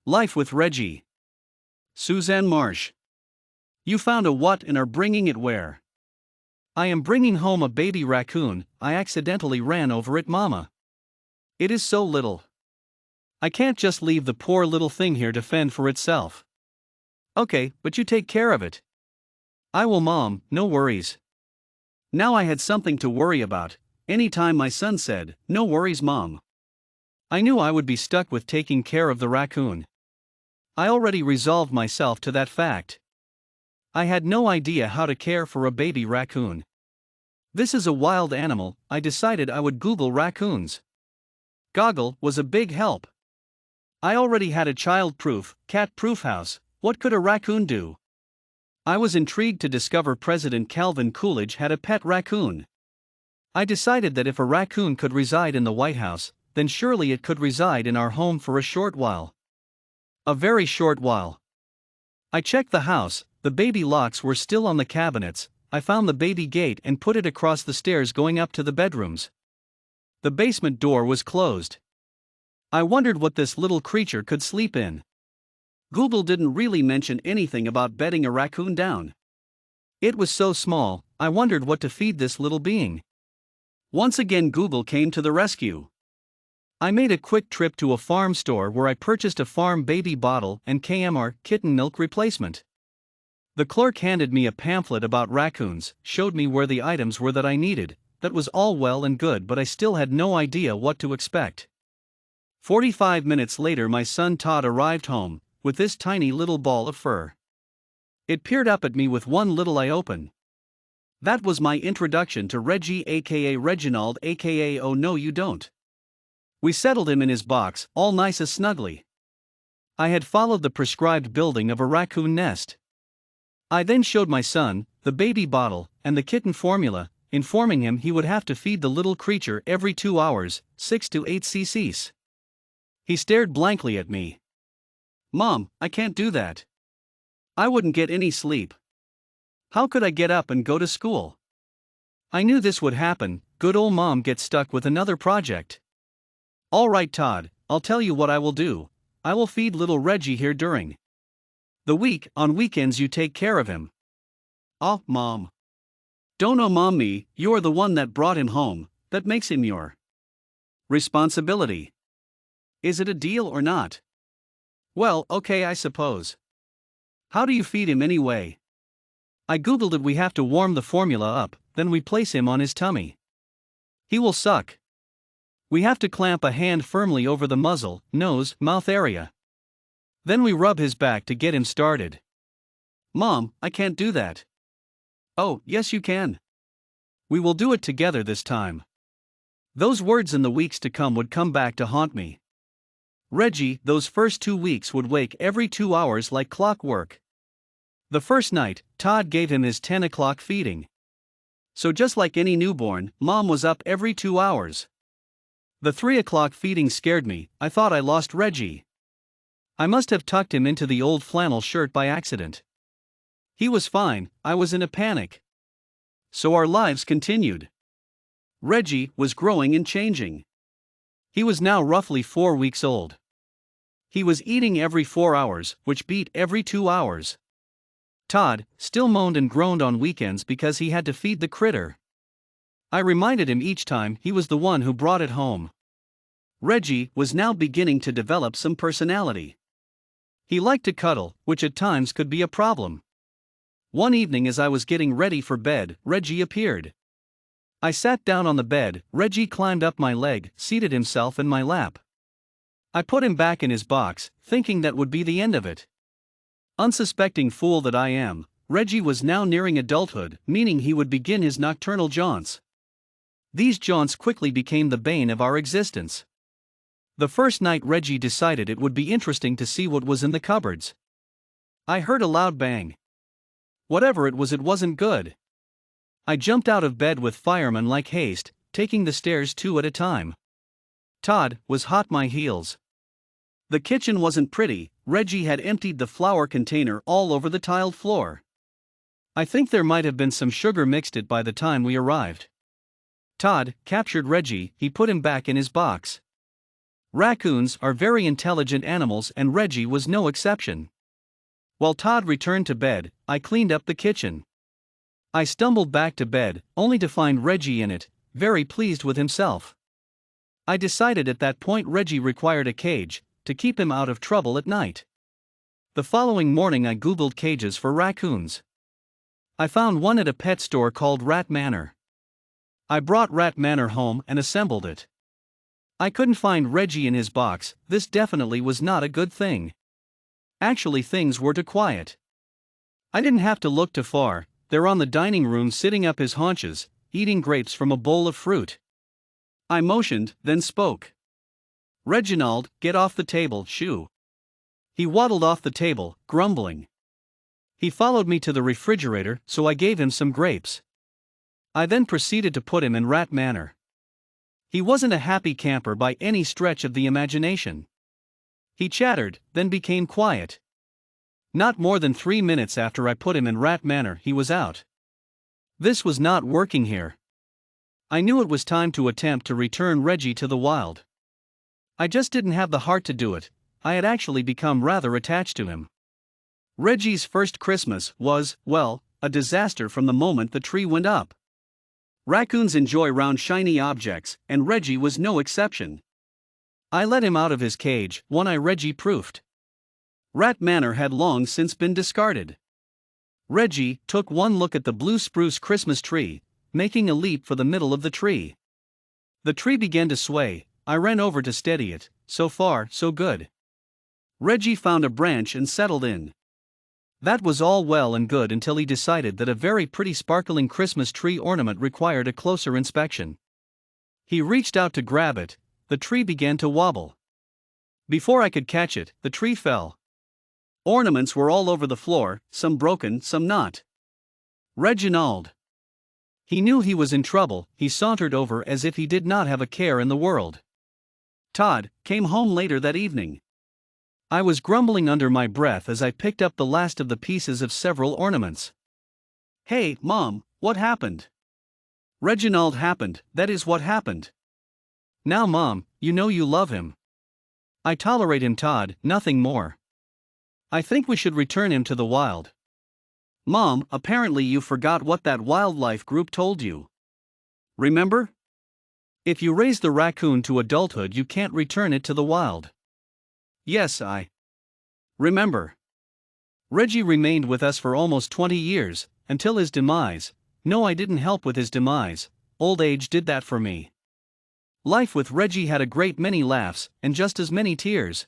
Life with Reggie. Suzanne Marsh. You found a what and are bringing it where? I am bringing home a baby raccoon. I accidentally ran over it, mama. It is so little. I can't just leave the poor little thing here to fend for itself. Okay, but you take care of it. I will, mom, no worries. Now I had something to worry about. Anytime my son said, "No worries, mom," I knew I would be stuck with taking care of the raccoon. I already resolved myself to that fact. I had no idea how to care for a baby raccoon. This is a wild animal. I decided I would Google raccoons. Goggle was a big help. I already had a child-proof, cat-proof house. What could a raccoon do? I was intrigued to discover President Calvin Coolidge had a pet raccoon. I decided that if a raccoon could reside in the White House, then surely it could reside in our home for a short while. A very short while. I checked the house. The baby locks were still on the cabinets. I found the baby gate and put it across the stairs going up to the bedrooms. The basement door was closed. I wondered what this little creature could sleep in. Google didn't really mention anything about bedding a raccoon down. It was so small, I wondered what to feed this little being. Once again, Google came to the rescue. I made a quick trip to a farm store where I purchased a farm baby bottle and KMR kitten milk replacement. The clerk handed me a pamphlet about raccoons, showed me where the items were that I needed. That was all well and good, but I still had no idea what to expect. 45 minutes later, my son Todd arrived home, with this tiny little ball of fur. It peered up at me with one little eye open. That was my introduction to Reggie, aka Reginald, aka Oh No You Don't. We settled him in his box, all nice as snuggly. I had followed the prescribed building of a raccoon nest. I then showed my son the baby bottle and the kitten formula, informing him he would have to feed the little creature every 2 hours, 6 to 8 cc's. He stared blankly at me. Mom, I can't do that. I wouldn't get any sleep. How could I get up and go to school? I knew this would happen. Good old mom gets stuck with another project. All right, Todd, I'll tell you what I will do. I will feed little Reggie here during the week. On weekends you take care of him. Oh, Mom. Don't know, Mom, me, you're the one that brought him home. That makes him your responsibility. Is it a deal or not? Well, okay, I suppose. How do you feed him anyway? I googled it. We have to warm the formula up, then we place him on his tummy. He will suck. We have to clamp a hand firmly over the muzzle, nose, mouth area. Then we rub his back to get him started. Mom, I can't do that. Oh, yes you can. We will do it together this time. Those words in the weeks to come would come back to haunt me. Reggie, those first 2 weeks, would wake every 2 hours like clockwork. The first night, Todd gave him his 10 o'clock feeding. So just like any newborn, Mom was up every 2 hours. The 3 o'clock feeding scared me. I thought I lost Reggie. I must have tucked him into the old flannel shirt by accident. He was fine. I was in a panic. So our lives continued. Reggie was growing and changing. He was now roughly 4 weeks old. He was eating every 4 hours, which beat every 2 hours. Todd still moaned and groaned on weekends because he had to feed the critter. I reminded him each time he was the one who brought it home. Reggie was now beginning to develop some personality. He liked to cuddle, which at times could be a problem. One evening as I was getting ready for bed, Reggie appeared. I sat down on the bed. Reggie climbed up my leg, seated himself in my lap. I put him back in his box, thinking that would be the end of it. Unsuspecting fool that I am, Reggie was now nearing adulthood, meaning he would begin his nocturnal jaunts. These jaunts quickly became the bane of our existence. The first night Reggie decided it would be interesting to see what was in the cupboards. I heard a loud bang. Whatever it wasn't good. I jumped out of bed with fireman-like haste, taking the stairs 2 at a time. Todd was hot my heels. The kitchen wasn't pretty. Reggie had emptied the flour container all over the tiled floor. I think there might have been some sugar mixed it by the time we arrived. Todd captured Reggie. He put him back in his box. Raccoons are very intelligent animals, and Reggie was no exception. While Todd returned to bed, I cleaned up the kitchen. I stumbled back to bed, only to find Reggie in it, very pleased with himself. I decided at that point Reggie required a cage, to keep him out of trouble at night. The following morning I googled cages for raccoons. I found one at a pet store called Rat Manor. I brought Rat Manor home and assembled it. I couldn't find Reggie in his box. This definitely was not a good thing. Actually, things were too quiet. I didn't have to look too far. They're on the dining room sitting up his haunches, eating grapes from a bowl of fruit. I motioned, then spoke. "Reginald, get off the table, shoo." He waddled off the table, grumbling. He followed me to the refrigerator, so I gave him some grapes. I then proceeded to put him in Rat Manor. He wasn't a happy camper by any stretch of the imagination. He chattered, then became quiet. Not more than 3 minutes after I put him in Rat Manor, he was out. This was not working here. I knew it was time to attempt to return Reggie to the wild. I just didn't have the heart to do it. I had actually become rather attached to him. Reggie's first Christmas was, well, a disaster from the moment the tree went up. Raccoons enjoy round shiny objects, and Reggie was no exception. I let him out of his cage, one eye Reggie proofed. Rat Manor had long since been discarded. Reggie took one look at the blue spruce Christmas tree, making a leap for the middle of the tree. The tree began to sway. I ran over to steady it. So far, so good. Reggie found a branch and settled in. That was all well and good until he decided that a very pretty sparkling Christmas tree ornament required a closer inspection. He reached out to grab it. The tree began to wobble. Before I could catch it, the tree fell. Ornaments were all over the floor, some broken, some not. Reginald. He knew he was in trouble. He sauntered over as if he did not have a care in the world. Todd came home later that evening. I was grumbling under my breath as I picked up the last of the pieces of several ornaments. "Hey, Mom, what happened?" "Reginald happened, that is what happened." "Now, Mom, you know you love him." "I tolerate him, Todd, nothing more." "I think we should return him to the wild." "Mom, apparently you forgot what that wildlife group told you. Remember? If you raise the raccoon to adulthood, you can't return it to the wild." "Yes, I remember." Reggie remained with us for almost 20 years, until his demise. No, I didn't help with his demise. Old age did that for me. Life with Reggie had a great many laughs, and just as many tears.